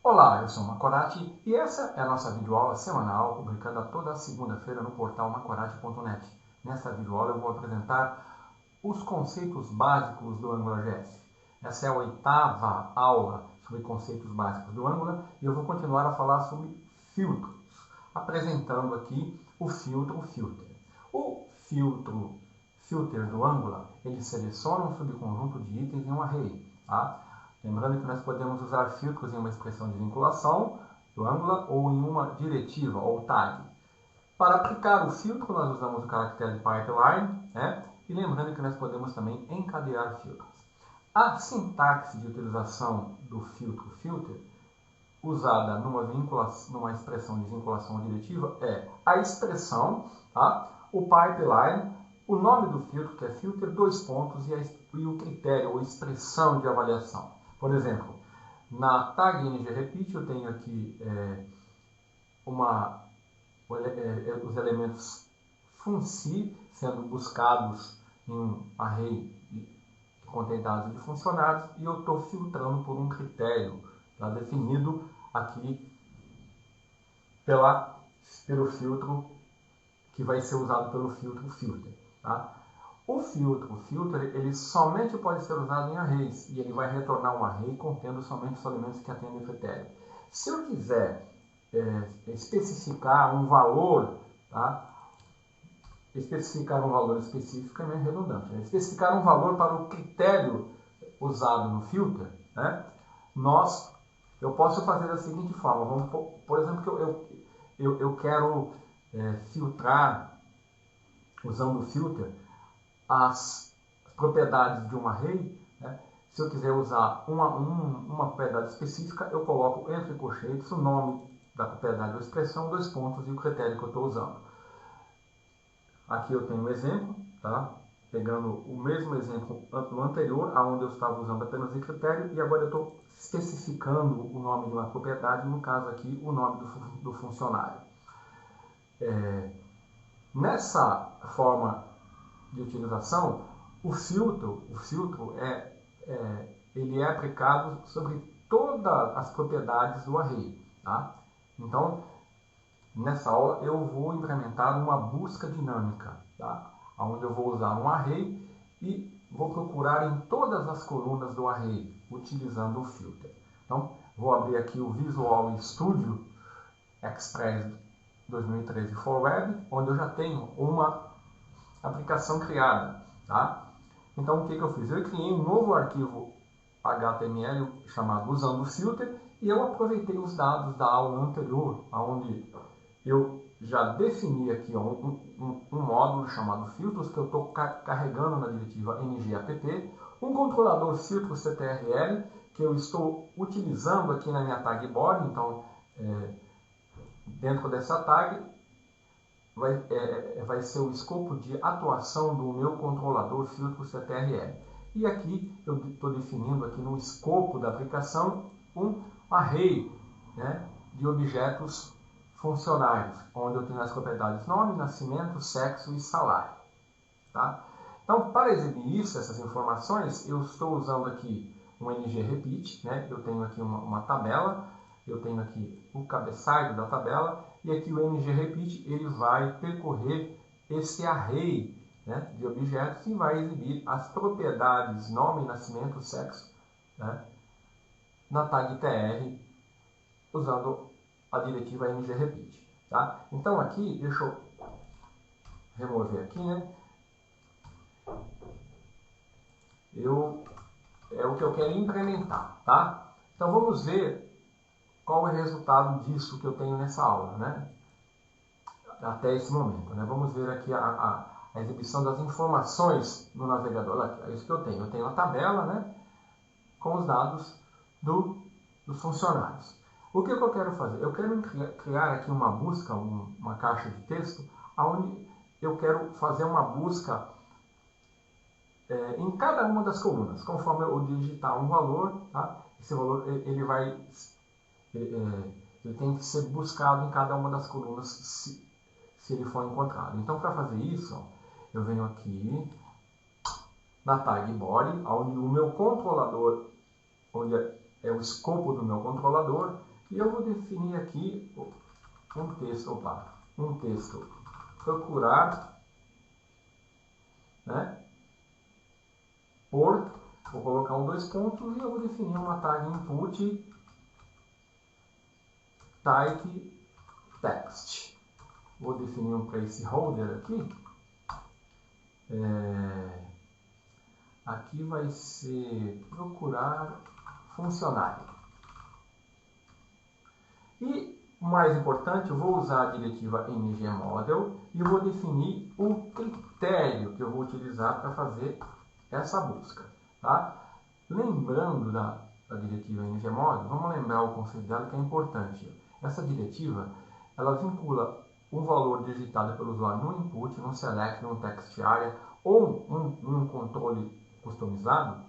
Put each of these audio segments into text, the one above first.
Olá, eu sou o Macorati e essa é a nossa videoaula semanal publicada toda segunda-feira no portal macorati.net. Nesta videoaula eu vou apresentar os conceitos básicos do AngularJS. Essa é a 8ª aula sobre conceitos básicos do Angular e eu vou continuar a falar sobre filtros, apresentando aqui o filter. O filter do Angular, ele seleciona um subconjunto de itens em um array, tá? Lembrando que nós podemos usar filtros em uma expressão de vinculação do Angular ou em uma diretiva ou tag. Para aplicar o filtro, nós usamos o caractere pipeline, né? E lembrando que nós podemos também encadear filtros. A sintaxe de utilização do filter, usada numa expressão de vinculação diretiva, é a expressão, tá? O pipeline, o nome do filtro, que é filter, dois pontos, e o critério ou expressão de avaliação. Por exemplo, na tag ngRepeat eu tenho aqui os elementos func sendo buscados em um array que contém dados de funcionários e eu estou filtrando por um critério definido aqui pelo filtro que vai ser usado pelo filter. Tá? O filter, ele somente pode ser usado em arrays e ele vai retornar um array contendo somente os elementos que atendem o critério. Se eu quiser especificar um valor, tá? Especificar um valor específico é meio redundante. Né? Especificar um valor para o critério usado no filter, né? Eu posso fazer da seguinte forma. Por exemplo, eu quero filtrar, usando o filter, as propriedades de um array, né? Se eu quiser usar uma propriedade específica, eu coloco entre colchetes o nome da propriedade ou expressão, dois pontos e o critério que eu estou usando. Aqui eu tenho um exemplo, tá? Pegando o mesmo exemplo no anterior, onde eu estava usando apenas o critério, e agora eu estou especificando o nome de uma propriedade, no caso aqui, o nome do funcionário. Nessa forma de utilização, o filtro ele é aplicado sobre todas as propriedades do array. Tá? Então, nessa aula eu vou implementar uma busca dinâmica, tá? Onde eu vou usar um array e vou procurar em todas as colunas do array, utilizando o filter. Então, vou abrir aqui o Visual Studio Express 2013 for Web, onde eu já tenho uma aplicação criada. Tá? Então, o que eu fiz? Eu criei um novo arquivo HTML chamado usando o filter e eu aproveitei os dados da aula anterior, onde eu já defini aqui um módulo chamado filtros que eu estou carregando na diretiva ngapp, um controlador filtros.ctrl que eu estou utilizando aqui na minha tag body. Então, dentro dessa tag vai ser o escopo de atuação do meu controlador filtros.ctrl. E aqui eu estou definindo aqui no escopo da aplicação um array, né, de objetos funcionários, onde eu tenho as propriedades nome, nascimento, sexo e salário. Tá? Então, para exibir essas informações, eu estou usando aqui um ngRepeat, né? Eu tenho aqui uma tabela, eu tenho aqui o cabeçalho da tabela, e aqui o ngRepeat ele vai percorrer esse array, né, de objetos e vai exibir as propriedades nome, nascimento, sexo, né, na tag tr, usando a diretiva ngRepeat. Tá? Então aqui, deixa eu remover aqui, né? É o que eu quero implementar, tá? Então vamos ver qual é o resultado disso que eu tenho nessa aula, né? Até esse momento, né? Vamos ver aqui a exibição das informações no navegador. Aqui, é isso que eu tenho. Eu tenho a tabela, né, com os dados dos funcionários. O que eu quero fazer? Eu quero criar aqui uma busca, uma caixa de texto, onde eu quero fazer uma busca em cada uma das colunas. Conforme eu digitar um valor, tá? Esse valor ele tem que ser buscado em cada uma das colunas se ele for encontrado. Então, para fazer isso, eu venho aqui na tag body, onde o meu controlador, onde é o escopo do meu controlador, E eu vou definir aqui um texto procurar, né, vou colocar dois pontos e eu vou definir uma tag input type text. Vou definir um placeholder aqui. Aqui vai ser procurar funcionário. E, mais importante, eu vou usar a diretiva ngModel e vou definir o critério que eu vou utilizar para fazer essa busca. Tá? Lembrando da diretiva ngModel, vamos lembrar o conceito dela que é importante. Essa diretiva, ela vincula um valor digitado pelo usuário no input, no select, no text area ou um controle customizado.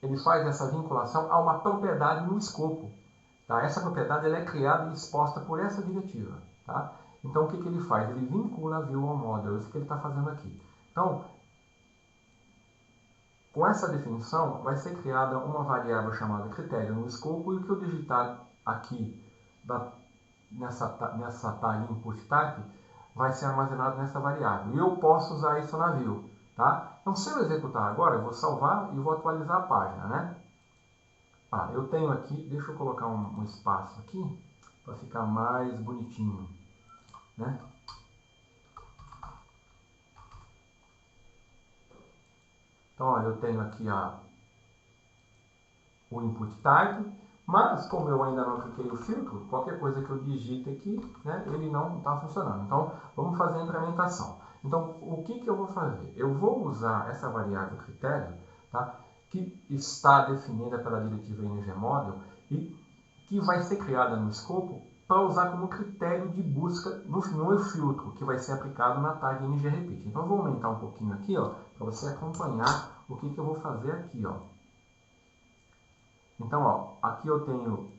Ele faz essa vinculação a uma propriedade no escopo. Tá? Essa propriedade ela é criada e exposta por essa diretiva. Tá? Então, o que ele faz? Ele vincula a view ao model. Isso que ele está fazendo aqui. Então, com essa definição, vai ser criada uma variável chamada critério no escopo, e o que eu digitar aqui nessa tag input type vai ser armazenado nessa variável. E eu posso usar isso na view. Tá? Então, se eu executar agora, eu vou salvar e vou atualizar a página. Né? Eu tenho aqui, deixa eu colocar um espaço aqui, para ficar mais bonitinho. Né? Então, olha, eu tenho aqui o input type, mas como eu ainda não apliquei o filtro, qualquer coisa que eu digite aqui, né, ele não está funcionando. Então, vamos fazer a implementação. Então, o que eu vou fazer? Eu vou usar essa variável critério, tá, que está definida pela diretiva ngModel e que vai ser criada no escopo para usar como critério de busca no filtro, que vai ser aplicado na tag ngRepeat. Então, eu vou aumentar um pouquinho aqui, para você acompanhar o que eu vou fazer aqui. Então, aqui eu tenho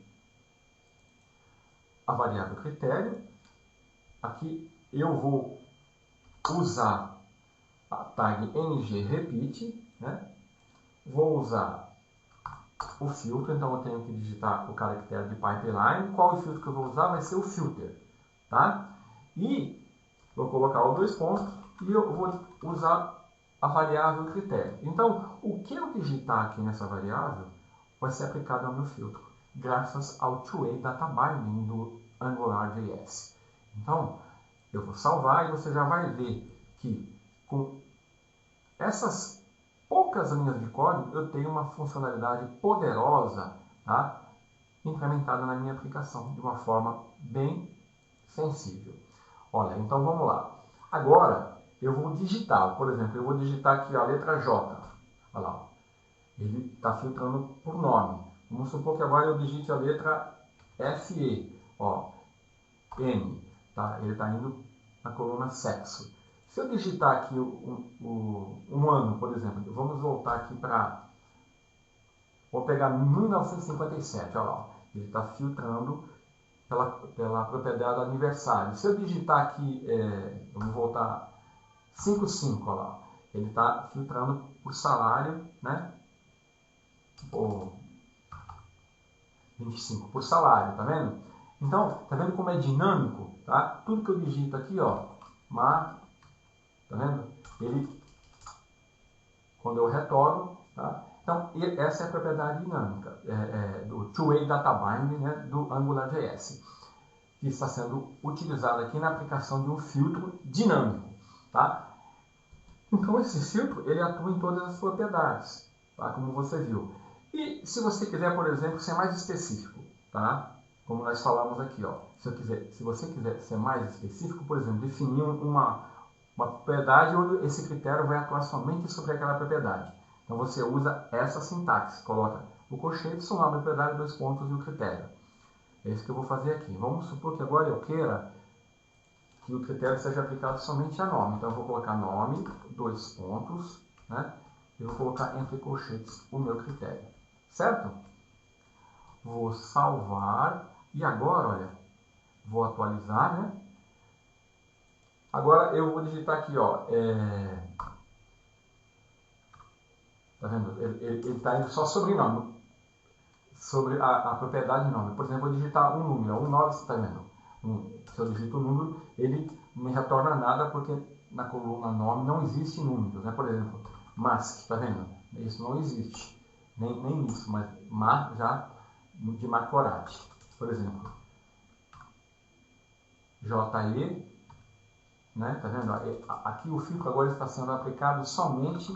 a variável critério. Aqui eu vou usar a tag ngRepeat, né? Vou usar o filtro, então eu tenho que digitar o caractere de pipeline. Qual é o filtro que eu vou usar? Vai ser o filter, tá? E vou colocar os dois pontos e eu vou usar a variável critério. Então, o que eu digitar aqui nessa variável vai ser aplicado ao meu filtro, graças ao two-way data binding do AngularJS. Então, eu vou salvar e você já vai ver que com essas poucas linhas de código eu tenho uma funcionalidade poderosa, tá, implementada na minha aplicação de uma forma bem sensível. Olha, então vamos lá. Agora eu vou digitar, por exemplo, eu vou digitar aqui a letra J. Olha lá. Ele está filtrando por nome. Vamos supor que agora eu digite a letra FE. N. Tá? Ele está indo na coluna sexo. Se eu digitar aqui um ano, por exemplo, vamos voltar aqui para... Vou pegar 1957. Olha lá. Ele está filtrando pela propriedade aniversário. Se eu digitar aqui, vamos voltar 55, olha lá. Ele está filtrando por salário, né? Ou 25 por salário, tá vendo? Então, tá vendo como é dinâmico, tá? Tudo que eu digito aqui, tá vendo? Ele, quando eu retorno, tá? Então, essa é a propriedade dinâmica do two-way data binding, né, do AngularJS, que está sendo utilizada aqui na aplicação de um filtro dinâmico, tá? Então, esse filtro, ele atua em todas as propriedades, tá? Como você viu. E se você quiser, por exemplo, ser mais específico, tá? Como nós falamos aqui, se você quiser ser mais específico, por exemplo, definir uma propriedade onde esse critério vai atuar somente sobre aquela propriedade. Então você usa essa sintaxe, coloca o colchete, o nome da propriedade, dois pontos e o critério. É isso que eu vou fazer aqui. Vamos supor que agora eu queira que o critério seja aplicado somente a nome. Então eu vou colocar nome, dois pontos, né? E vou colocar entre colchetes o meu critério. Certo? Vou salvar. E agora, olha, vou atualizar, né? Agora eu vou digitar aqui, tá vendo? Ele está indo só sobrenome. sobre a propriedade nome. Por exemplo, eu digitar um número, 19, você está vendo? Se eu digito um número, ele não me retorna nada porque na coluna nome não existe números, né? Por exemplo, mask, está vendo? Isso não existe, nem isso, mas já de Macorati. Por exemplo, JE, né? Tá vendo? Aqui o filtro agora está sendo aplicado somente,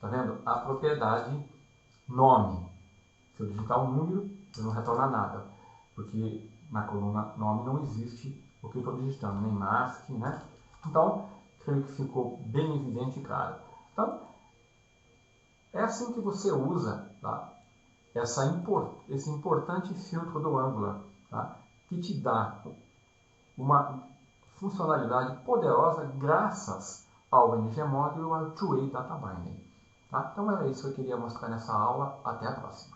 tá vendo? A propriedade nome. Se eu digitar um número, ele não retorna nada, porque na coluna nome não existe o que eu estou digitando, nem mask, né? Então, creio que ficou bem evidente e claro. Então, é assim que você usa, tá? Esse importante filtro do Angular, tá? Que te dá uma funcionalidade poderosa graças ao ngMod e ao Two-Way Data Binding. Tá? Então, era isso que eu queria mostrar nessa aula. Até a próxima.